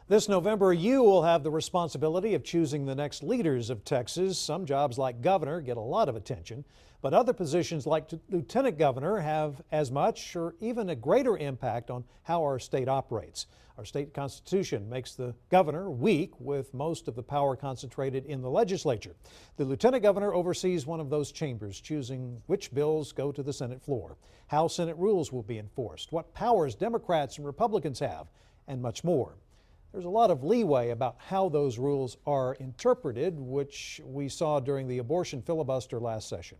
This November, you will have the responsibility of choosing the next leaders of Texas. Some jobs like governor get a lot of attention, but other positions like lieutenant governor have as much or even a greater impact on how our state operates. Our state constitution makes the governor weak, with most of the power concentrated in the legislature. The lieutenant governor oversees one of those chambers, choosing which bills go to the Senate floor, how Senate rules will be enforced, what powers Democrats and Republicans have, and much more. There's a lot of leeway about how those rules are interpreted, which we saw during the abortion filibuster last session.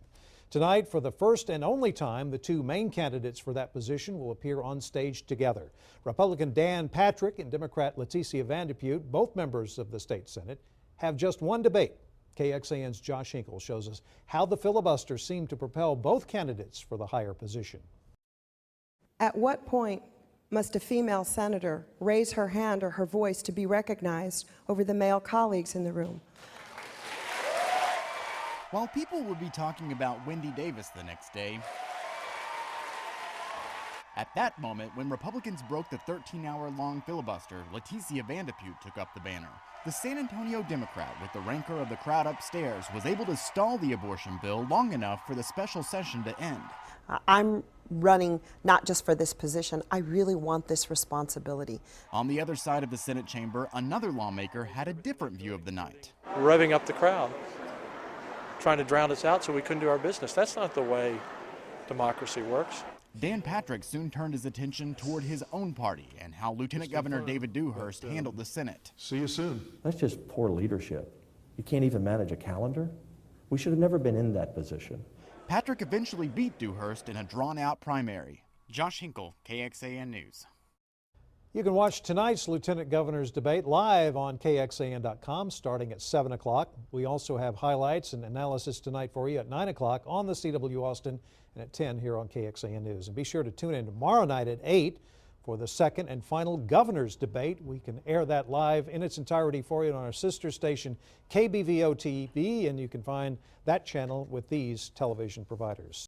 Tonight, for the first and only time, the two main candidates for that position will appear on stage together. Republican Dan Patrick and Democrat Leticia Vanderpute, both members of the state Senate, have just one debate. KXAN's Josh Hinkle shows us how the filibuster seemed to propel both candidates for the higher position. At what point must a female senator raise her hand or her voice to be recognized over the male colleagues in the room? While people would be talking about Wendy Davis the next day, at that moment, when Republicans broke the 13-hour-long filibuster, Leticia Vanderpute took up the banner. The San Antonio Democrat, with the rancor of the crowd upstairs, was able to stall the abortion bill long enough for the special session to end. I'm running not just for this position, I really want this responsibility. On the other side of the Senate chamber, another lawmaker had a different view of the night. Revving up the crowd, trying to drown us out so we couldn't do our business. That's not the way democracy works. Dan Patrick soon turned his attention toward his own party and how Lieutenant Governor David Dewhurst handled the Senate. See you soon. That's just poor leadership. You can't even manage a calendar? We should have never been in that position. Patrick eventually beat Dewhurst in a drawn-out primary. Josh Hinkle, KXAN News. You can watch tonight's Lieutenant Governor's debate live on KXAN.com starting at 7 o'clock. We also have highlights and analysis tonight for you at 9 o'clock on the CW Austin and at 10 here on KXAN News. And be sure to tune in tomorrow night at 8 for the second and final governor's debate. We can air that live in its entirety for you on our sister station KBVO TV, and you can find that channel with these television providers.